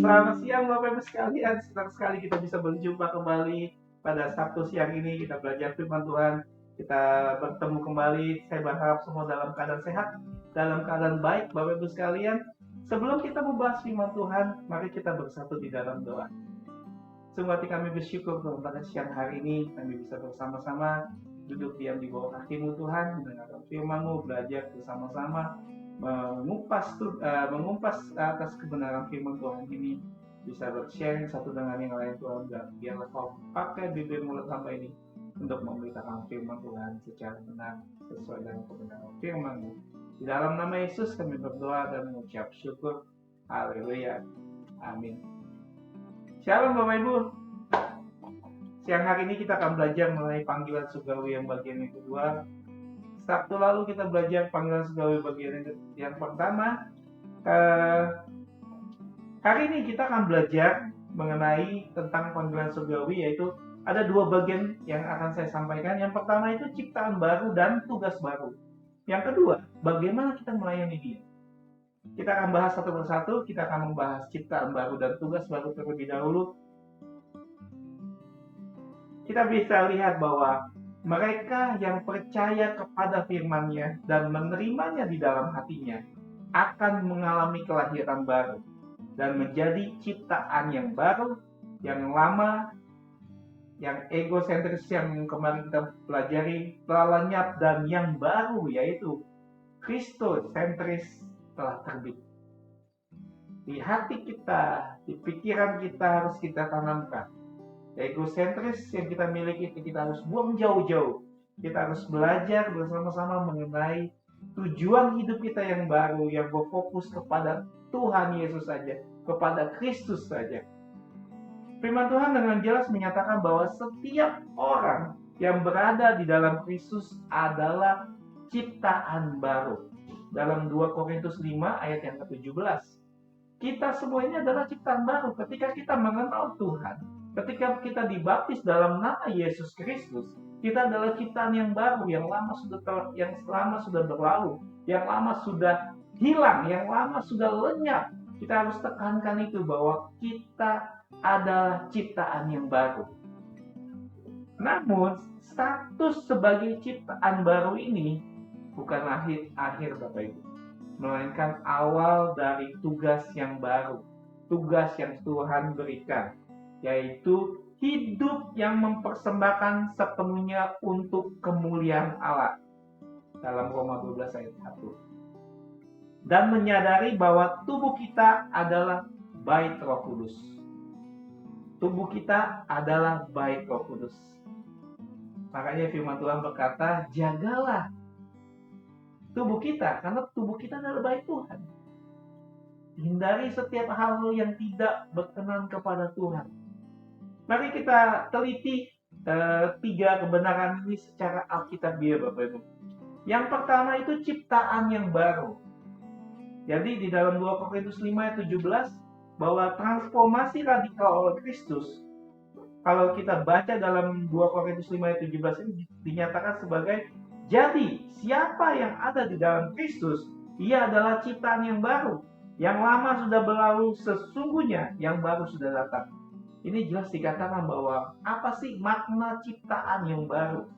Selamat siang Bapak Ibu sekalian, senang sekali kita bisa berjumpa kembali pada Sabtu siang ini. Kita belajar firman Tuhan, kita bertemu kembali. Saya berharap semua dalam keadaan sehat, dalam keadaan baik Bapak Ibu sekalian. Sebelum kita membahas firman Tuhan, mari kita bersatu di dalam doa. Sungguh hati kami bersyukur Tuhan pada siang hari ini kami bisa bersama-sama duduk diam di bawah kaki-Mu Tuhan, mendengarkan firman-Mu, belajar bersama-sama, mengumpas atas kebenaran firman Tuhan ini, bisa bersharing satu dengan yang lain Tuhan, dan biarlah Kau pakai bibir mulut hamba ini untuk memberitakan firman Tuhan secara benar sesuai dengan kebenaran firman-Mu. Di dalam nama Yesus kami berdoa dan mengucap syukur. Haleluya. Amin. Shalom Bapak Ibu. Siang hari ini kita akan belajar mengenai panggilan surgawi yang bagian yang kedua. Sabtu lalu kita belajar panggilan surgawi bagian yang pertama. Hari ini kita akan belajar mengenai tentang panggilan surgawi, yaitu ada dua bagian yang akan saya sampaikan. Yang pertama itu ciptaan baru dan tugas baru. Yang kedua, bagaimana kita melayani Dia. Kita akan bahas satu persatu. Kita akan membahas ciptaan baru dan tugas baru terlebih dahulu. Kita bisa lihat bahwa mereka yang percaya kepada firman-Nya dan menerimanya di dalam hatinya akan mengalami kelahiran baru dan menjadi ciptaan yang baru, yang lama, yang egosentris yang kemarin kita pelajari telah lenyap, dan yang baru yaitu Kristosentris telah terbit. Di hati kita, di pikiran kita harus kita tanamkan. Egosentris yang kita miliki itu kita harus buang jauh-jauh. Kita harus belajar bersama-sama mengenai tujuan hidup kita yang baru, yang berfokus kepada Tuhan Yesus saja, kepada Kristus saja. Firman Tuhan dengan jelas menyatakan bahwa setiap orang yang berada di dalam Kristus adalah ciptaan baru. Dalam 2 Korintus 5 ayat yang ke-17. Kita semua ini adalah ciptaan baru ketika kita mengenal Tuhan. Ketika kita dibaptis dalam nama Yesus Kristus, kita adalah ciptaan yang baru, yang lama sudah berlalu, yang lama sudah hilang, yang lama sudah lenyap. Kita harus tekankan itu bahwa kita adalah ciptaan yang baru. Namun, status sebagai ciptaan baru ini bukan akhir Bapak Ibu, melainkan awal dari tugas yang baru, tugas yang Tuhan berikan, yaitu hidup yang mempersembahkan sepenuhnya untuk kemuliaan Allah. Dalam Roma 12 ayat 1. Dan menyadari bahwa tubuh kita adalah bait Roh Kudus. Tubuh kita adalah bait Roh Kudus. Makanya firman Tuhan berkata, jagalah tubuh kita, karena tubuh kita adalah bait Tuhan. Hindari setiap hal yang tidak berkenan kepada Tuhan. Mari kita teliti tiga kebenaran ini secara alkitabiah Bapak Ibu. Yang pertama itu ciptaan yang baru. Jadi di dalam 2 Korintus 5 ayat 17 bahwa transformasi radikal oleh Kristus, kalau kita baca dalam 2 Korintus 5 ayat 17 ini dinyatakan sebagai, jadi siapa yang ada di dalam Kristus, ia adalah ciptaan yang baru. Yang lama sudah berlalu, sesungguhnya yang baru sudah datang. Ini jelas dikatakan bahwa apa sih makna ciptaan yang baru?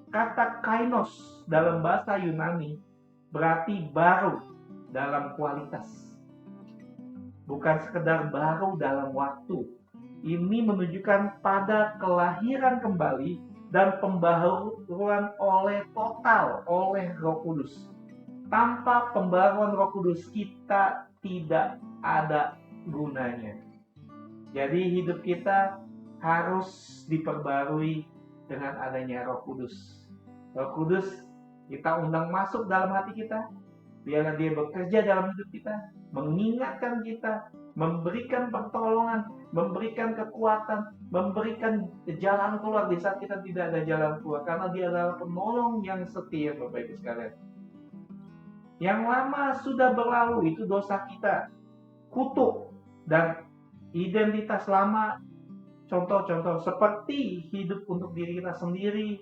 Kata kainos dalam bahasa Yunani berarti baru dalam kualitas. Bukan sekedar baru dalam waktu. Ini menunjukkan pada kelahiran kembali dan pembaharuan total oleh Roh Kudus. Tanpa pembaharuan Roh Kudus kita tidak ada gunanya. Jadi hidup kita harus diperbarui dengan adanya Roh Kudus. Roh Kudus kita undang masuk dalam hati kita, biarlah Dia bekerja dalam hidup kita, mengingatkan kita, memberikan pertolongan, memberikan kekuatan, memberikan jalan keluar di saat kita tidak ada jalan keluar, karena Dia adalah penolong yang setia Bapak Ibu sekalian. Yang lama sudah berlalu itu dosa kita, kutuk, dan identitas lama, contoh-contoh seperti hidup untuk diri kita sendiri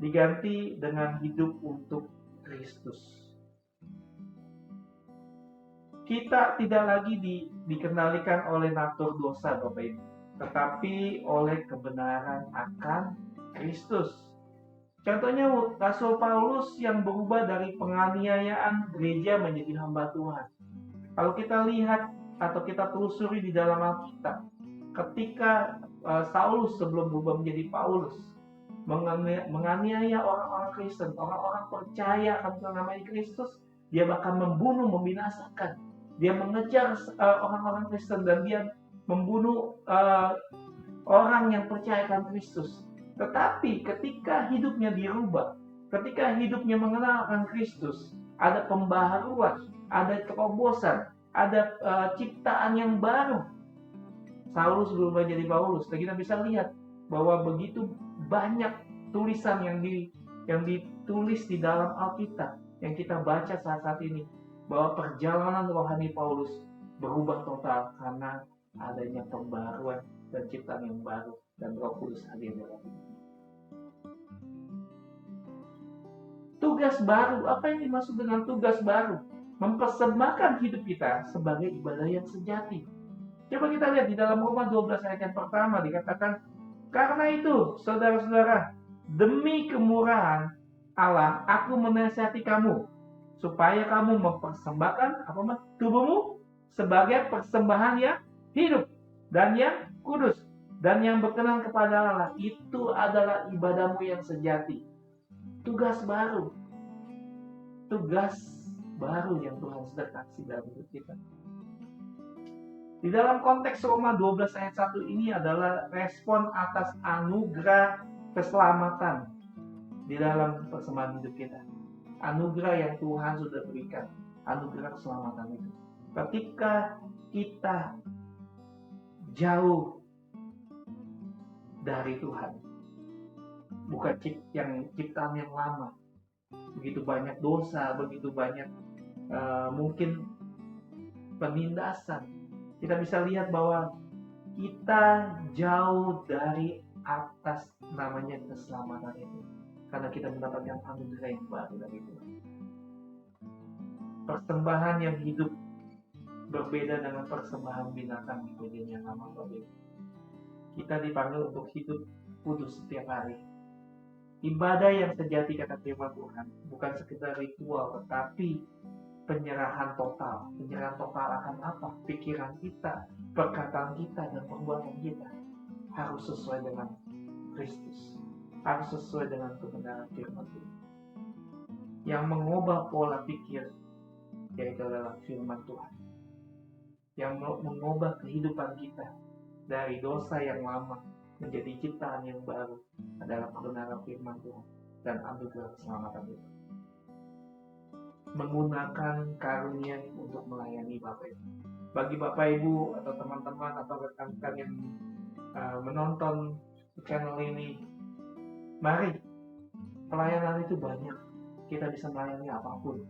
diganti dengan hidup untuk Kristus. Kita tidak lagi dikendalikan oleh natur dosa, Bapak Ibu, tetapi oleh kebenaran akan Kristus. Contohnya Rasul Paulus yang berubah dari penganiayaan gereja menjadi hamba Tuhan. Kalau kita lihat atau kita telusuri di dalam Alkitab, ketika Saulus sebelum berubah menjadi Paulus menganiaya orang-orang Kristen, orang-orang percaya akan namanya Kristus, dia bahkan membunuh, membinasakan. Dia mengejar orang-orang Kristen dan dia membunuh orang yang percaya akan Kristus. Tetapi ketika hidupnya dirubah, ketika hidupnya mengenalkan Kristus, ada pembaharuan, ada terobosan, ada ciptaan yang baru. Saulus berubah jadi Paulus. Dan kita bisa lihat bahwa begitu banyak tulisan yang ditulis di dalam Alkitab yang kita baca saat ini, bahwa perjalanan rohani Paulus berubah total karena adanya pembaharuan dan ciptaan yang baru dan Roh Kudus hadir dalam hidup. Tugas baru, apa yang dimaksud dengan tugas baru? Mempersembahkan hidup kita sebagai ibadah yang sejati. Coba kita lihat di dalam Roma 12 ayat yang pertama dikatakan, karena itu saudara-saudara, demi kemurahan Allah, aku menasihati kamu supaya kamu mempersembahkan tubuhmu sebagai persembahan yang hidup dan yang kudus dan yang berkenan kepada Allah. Itu adalah ibadahmu yang sejati. Tugas baru yang Tuhan sedang kasih dalam hidup kita. Di dalam konteks Roma 12 ayat 1 ini adalah respon atas anugerah keselamatan di dalam persembahan hidup kita. Anugerah yang Tuhan sudah berikan, anugerah keselamatan itu. Ketika kita jauh dari Tuhan, bukan ciptaan yang lama, begitu banyak dosa, begitu banyak mungkin penindasan, kita bisa lihat bahwa kita jauh dari atas namanya keselamatan itu, karena kita mendapatkan anugerah yang baru dari Tuhan. Persembahan yang hidup berbeda dengan persembahan binatang di bagian yang lama. Kita dipanggil untuk hidup kudus setiap hari. Ibadah yang sejati, kata firman Tuhan, bukan sekedar ritual, tetapi penyerahan total. Penyerahan total akan apa? Pikiran kita, perkataan kita, dan perbuatan kita harus sesuai dengan Kristus, harus sesuai dengan kebenaran firman Tuhan. Yang mengubah pola pikir, yaitu adalah firman Tuhan. Yang mengubah kehidupan kita dari dosa yang lama menjadi ciptaan yang baru adalah kebenaran firman Tuhan dan anugerah keselamatan itu. Menggunakan karunia untuk melayani Bapak Ibu. Bagi Bapak Ibu atau teman-teman atau rekan-rekan yang menonton channel ini, mari, pelayanan itu banyak. Kita bisa melayani apapun.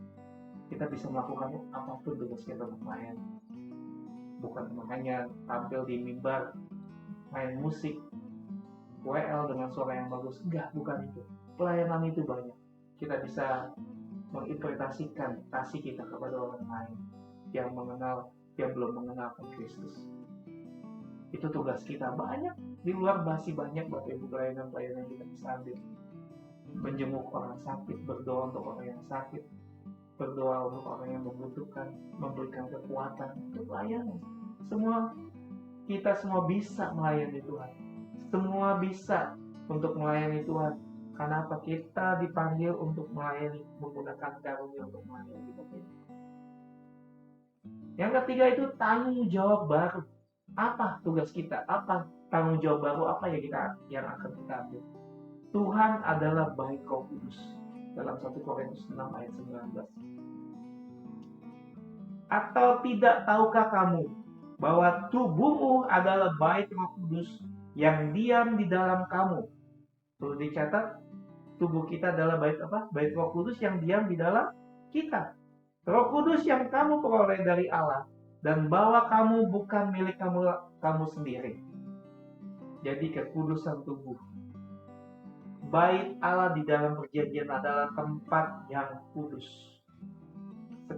Kita bisa melakukan apapun tugas kita untuk melayani. Bukan hanya tampil di mimbar, main musik, WL dengan suara yang bagus. Enggak, bukan itu. Pelayanan itu banyak. Kita bisa menginterpretasikan kasih kita kepada orang lain yang belum mengenal Kristus. Itu tugas kita. Banyak di luar masih banyak Bapak Ibu pelayanan kita bisa ambil. Menjenguk orang sakit, berdoa untuk orang yang sakit, berdoa untuk orang yang membutuhkan, memberikan kekuatan. Itu pelayanan. Kita semua bisa melayani Tuhan. Semua bisa untuk melayani Tuhan. Karena apa? Kita dipanggil untuk melayani, menggunakan karunia untuk melayani Tuhan. Yang ketiga itu tanggung jawab baru. Apa tugas kita? Apa tanggung jawab baru? Apa yang akan kita ambil? Tuhan adalah bait Roh Kudus. Dalam 1 Korintus 6 ayat 19. Atau tidak tahukah kamu bahwa tubuhmu adalah bait Roh Kudus yang diam di dalam kamu? Perlu dicatat, tubuh kita adalah bait apa? Bait Roh Kudus yang diam di dalam kita. Roh Kudus yang kamu peroleh dari Allah, dan bahwa kamu bukan milik kamu sendiri. Jadi kekudusan tubuh. Bait Allah di dalam perjanjian adalah tempat yang kudus.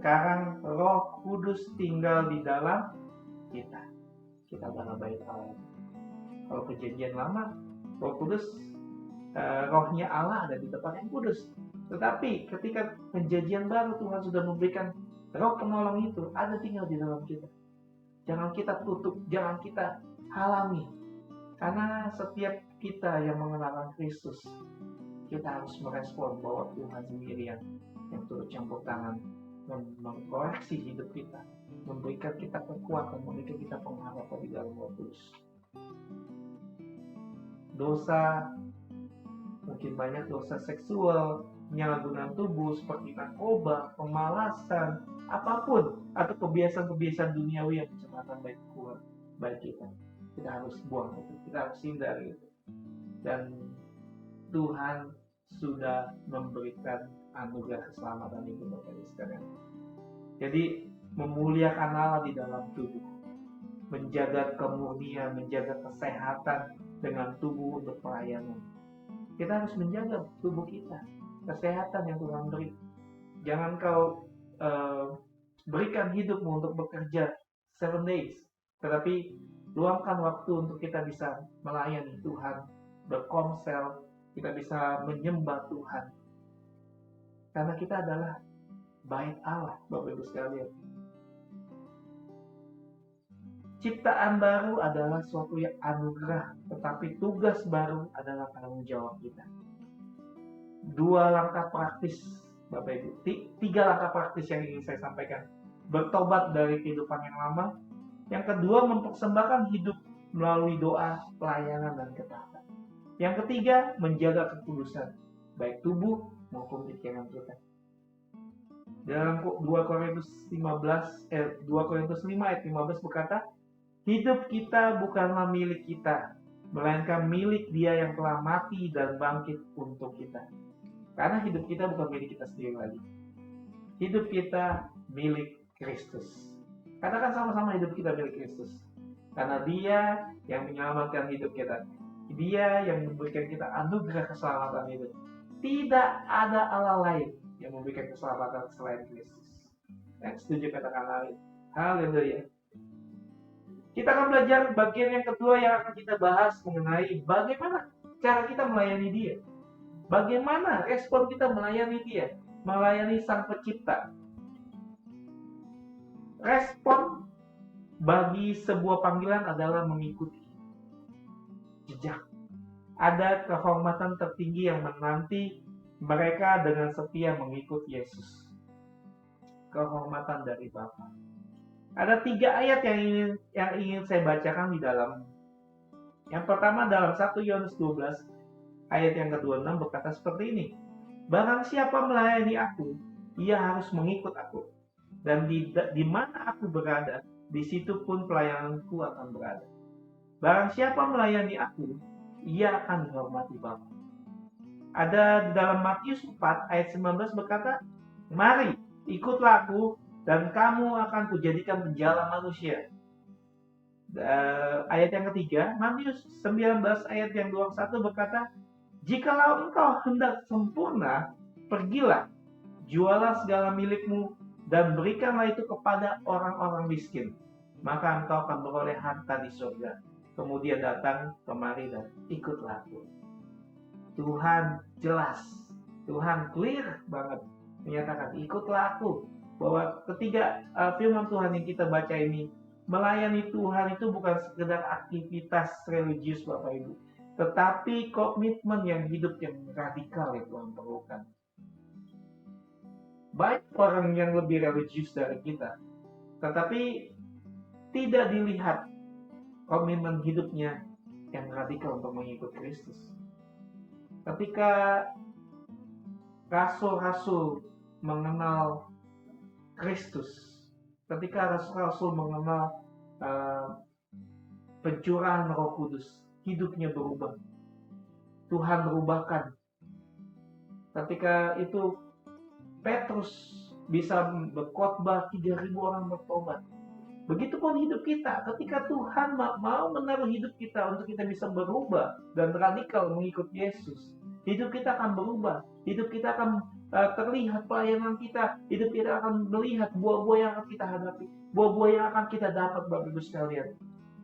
sekarang Roh Kudus tinggal di dalam kita. Kita adalah bait Allah. Kalau perjanjian lama, Roh Kudus, rohnya Allah ada di tempat yang kudus. Tetapi ketika perjanjian baru, Tuhan sudah memberikan Roh penolong itu ada tinggal di dalam kita. Jangan kita tutup, jangan kita halangi. Karena setiap kita yang mengenalkan Kristus, kita harus merespon bahwa Tuhan sendiri yang turut campur tangan, mengkoreksi hidup kita, memberikan kita kekuatan, memberikan kita pengharapan di dalam Roh Kudus. Dosa, mungkin banyak dosa seksual, penyalahgunaan tubuh seperti narkoba, pemalasan, apapun, atau kebiasaan-kebiasaan duniawi yang mencemarkan baik kita. Kita harus buang itu, kita harus hindari itu. Dan Tuhan sudah memberikan anugerah keselamatan itu bagi kita sekalian. Jadi memuliakan Allah di dalam tubuh, menjaga kemurnian, menjaga kesehatan dengan tubuh untuk pelayanan. Kita harus menjaga tubuh kita, kesehatan yang Tuhan beri. Jangan kau berikan hidupmu untuk bekerja 7 days, tetapi luangkan waktu untuk kita bisa melayani Tuhan, berkomsel, kita bisa menyembah Tuhan. Karena kita adalah bait Allah, Bapak Ibu sekalian. Ciptaan baru adalah suatu yang anugerah, tetapi tugas baru adalah tanggung jawab kita. 2 langkah praktis, Bapak Ibu, 3 langkah praktis yang ingin saya sampaikan. Bertobat dari kehidupan yang lama. Yang kedua, mempersembahkan hidup melalui doa, pelayanan, dan ketaatan. Yang ketiga, menjaga kekudusan, baik tubuh maupun pikiran kita. Dalam 2 Korintus 5 ayat 15 berkata, hidup kita bukanlah milik kita, melainkan milik Dia yang telah mati dan bangkit untuk kita. Karena hidup kita bukan milik kita sendiri lagi. Hidup kita milik Kristus. Katakan sama-sama, hidup kita milik Kristus. Karena Dia yang menyelamatkan hidup kita. Dia yang memberikan kita anugerah keselamatan hidup. Tidak ada Allah lain yang memberikan keselamatan selain Kristus. Yang setuju katakan lain. Haleluya. Kita akan belajar bagian yang kedua yang akan kita bahas mengenai bagaimana cara kita melayani Dia. Bagaimana respon kita melayani Dia, melayani Sang Pencipta. Respon bagi sebuah panggilan adalah mengikuti jejak. Ada kehormatan tertinggi yang menanti mereka dengan setia mengikut Yesus. Kehormatan dari Bapa. Ada 3 ayat yang ingin saya bacakan di dalam. Yang pertama dalam 1 Yohanes 12 ayat yang ke-26 berkata seperti ini. Barang siapa melayani aku, ia harus mengikut aku. Dan di mana aku berada, di situ pun pelayananku akan berada. Barang siapa melayani aku, ia akan dihormati Bapa. Ada di dalam Matius 4 ayat 19 berkata, mari ikutlah aku dan kamu akan kujadikan penjala manusia. Ayat yang ketiga, Matius 19 ayat yang 21 berkata, jikalau engkau hendak sempurna, pergilah, jualah segala milikmu dan berikanlah itu kepada orang-orang miskin. Maka engkau akan beroleh harta di surga. Kemudian datang kemari dan ikutlah aku. Tuhan jelas, Tuhan clear banget menyatakan ikutlah aku. Bahwa ketiga firman Tuhan yang kita baca ini, melayani Tuhan itu bukan sekedar aktivitas religius Bapak Ibu, tetapi komitmen yang hidup yang radikal yang Tuhan perlukan. Banyak orang yang lebih religius dari kita, tetapi tidak dilihat komitmen hidupnya yang radikal untuk mengikut Kristus. Ketika rasul-rasul mengenal Kristus, ketika rasul-rasul mengenal pencurahan Roh Kudus, hidupnya berubah. Tuhan berubahkan. Ketika itu Petrus bisa berkhotbah 3.000 orang bertobat. Begitupun hidup kita. Ketika Tuhan mau menaruh hidup kita untuk kita bisa berubah dan radikal mengikut Yesus, hidup kita akan berubah, hidup kita akan terlihat pelayanan kita, hidup kita akan melihat buah-buah yang akan kita hadapi, buah-buah yang akan kita dapat, Bapak Ibu sekalian.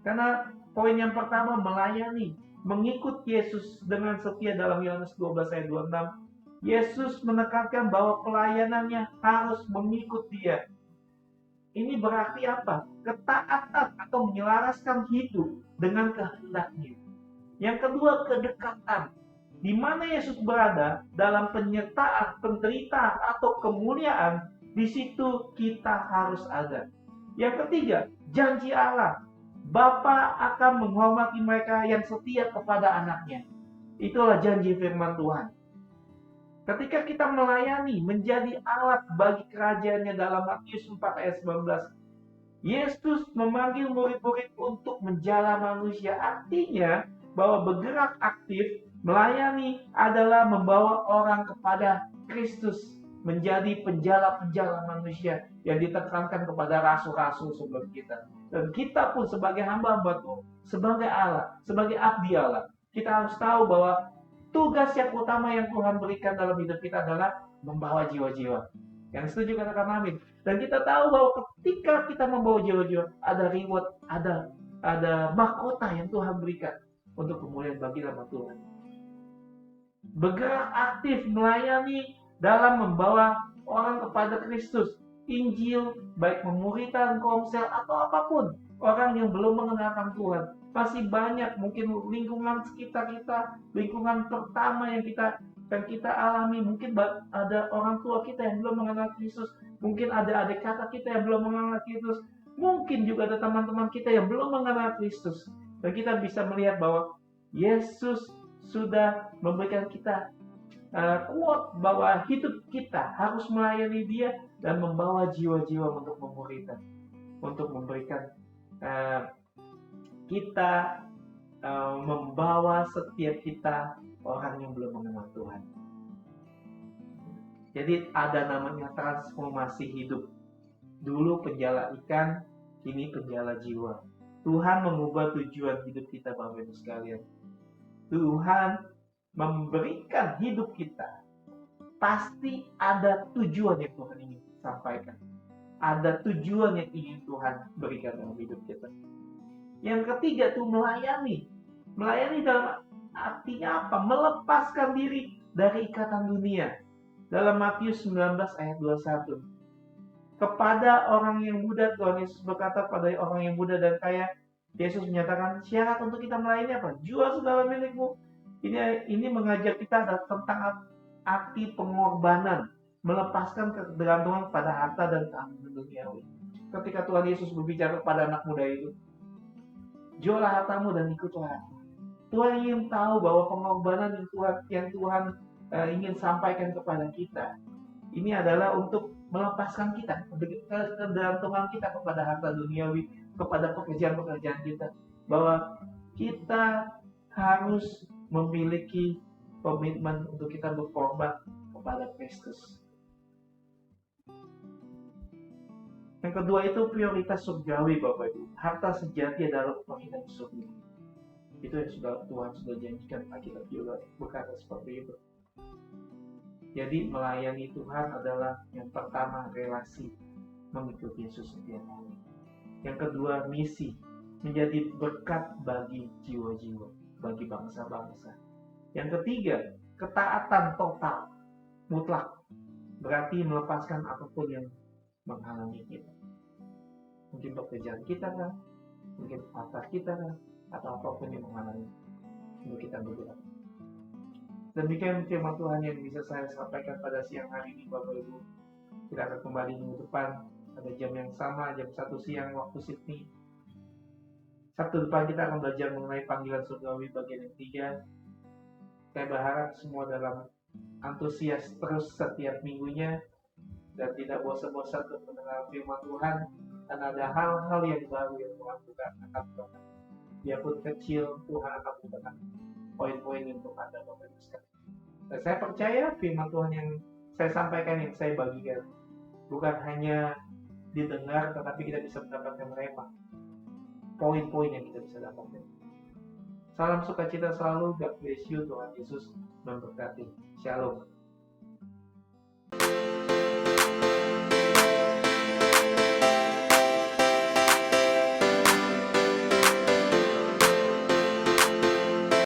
Karena poin yang pertama, melayani, mengikut Yesus dengan setia dalam Yohanes 12 ayat 26. Yesus menekankan bahwa pelayanannya harus mengikut Dia. Ini berarti apa? Ketaatan atau menyelaraskan hidup dengan kehendaknya. Yang kedua, kedekatan. Di mana Yesus berada dalam penyertaan, penderitaan, atau kemuliaan, di situ kita harus ada. Yang ketiga, janji Allah. Bapa akan menghormati mereka yang setia kepada anaknya. Itulah janji firman Tuhan. Ketika kita melayani, menjadi alat bagi kerajaannya dalam Matius 4 ayat 19, Yesus memanggil murid-murid untuk menjala manusia. Artinya bahwa bergerak aktif, melayani adalah membawa orang kepada Kristus, menjadi penjala-penjala manusia yang ditekankan kepada rasul-rasul sebelum kita. Dan kita pun sebagai hamba-hamba Tuhan, sebagai Allah, sebagai abdi Allah, kita harus tahu bahwa tugas yang utama yang Tuhan berikan dalam hidup kita adalah membawa jiwa-jiwa. Yang setuju katakan amin. Dan kita tahu bahwa ketika kita membawa jiwa-jiwa, ada reward, ada mahkota yang Tuhan berikan untuk kemuliaan bagi nama Tuhan. Bergerak aktif melayani dalam membawa orang kepada Kristus. Injil, baik pemuritan, komsel, atau apapun. Orang yang belum mengenalkan Tuhan. Masih banyak, mungkin lingkungan sekitar kita, lingkungan pertama yang kita alami. Mungkin ada orang tua kita yang belum mengenal Kristus. Mungkin ada adik kakak kita yang belum mengenal Kristus. Mungkin juga ada teman-teman kita yang belum mengenal Kristus. Dan kita bisa melihat bahwa Yesus sudah memberikan kita quote bahwa hidup kita harus melayani Dia dan membawa jiwa-jiwa untuk memuridkan, untuk memberikan kita membawa setiap kita orang yang belum mengenal Tuhan. Jadi ada namanya transformasi hidup. Dulu penjala ikan, kini penjala jiwa. Tuhan mengubah tujuan hidup kita, Bapak Ibu sekalian. Tuhan memberikan hidup kita, pasti ada tujuan yang Tuhan ingin sampaikan. Ada tujuan yang ingin Tuhan berikan dalam hidup kita. Yang ketiga itu melayani. Melayani dalam artinya apa? Melepaskan diri dari ikatan dunia. Dalam Matius 19 ayat 21. Kepada orang yang muda, Tuhan Yesus berkata pada orang yang muda dan kaya, Yesus menyatakan syarat untuk kita melayani apa? Jual segala milikmu. Ini mengajak kita tentang arti pengorbanan, melepaskan ketergantungan pada harta dan keamanan duniawi. Ketika Tuhan Yesus berbicara kepada anak muda itu, jualah hartamu dan ikutlah aku. Tuhan ingin tahu bahwa pengorbanan yang Tuhan ingin sampaikan kepada kita, ini adalah untuk melepaskan kita, ketergantungan kita kepada harta duniawi, kepada pekerjaan-pekerjaan kita, bahwa kita harus memiliki komitmen untuk kita berkorban kepada Kristus. Yang kedua itu prioritas surgawi, Bapak Ibu. Harta sejati adalah penghidupan surga. Itu yang Tuhan sudah janjikan. Alkitab juga berkata seperti itu. Jadi melayani Tuhan adalah yang pertama relasi, mengikuti Yesus setiap hari. Yang kedua misi, menjadi berkat bagi jiwa-jiwa, bagi bangsa-bangsa. Yang ketiga, ketaatan total, mutlak. Berarti melepaskan apapun yang menghalangi kita. Mungkin pekerjaan kita kan, mungkin harta kita kan, atau apapun yang menghalangi untuk kita bergerak. Demikian firman Tuhan yang bisa saya sampaikan pada siang hari ini, Bapak Ibu. Kita akan kembali minggu depan pada jam yang sama, jam 1 siang waktu Sydney. Sabtu depan kita akan belajar mengenai panggilan surgawi bagian yang 3. Saya berharap semua dalam antusias terus setiap minggunya dan tidak bosan-bosan untuk mendengar firman Tuhan, dan ada hal-hal yang baru yang Tuhan akan bukakan. Biarpun kecil, Tuhan akan bukakan poin-poin untuk Anda, Bapak Ibu sekalian. Dan saya percaya firman Tuhan yang saya sampaikan, yang saya bagikan, bukan hanya didengar, tetapi kita bisa mendapatkan rema, poin-poin yang kita bisa dapatkan. Salam sukacita selalu. God bless you. Tuhan Yesus memberkati. Shalom.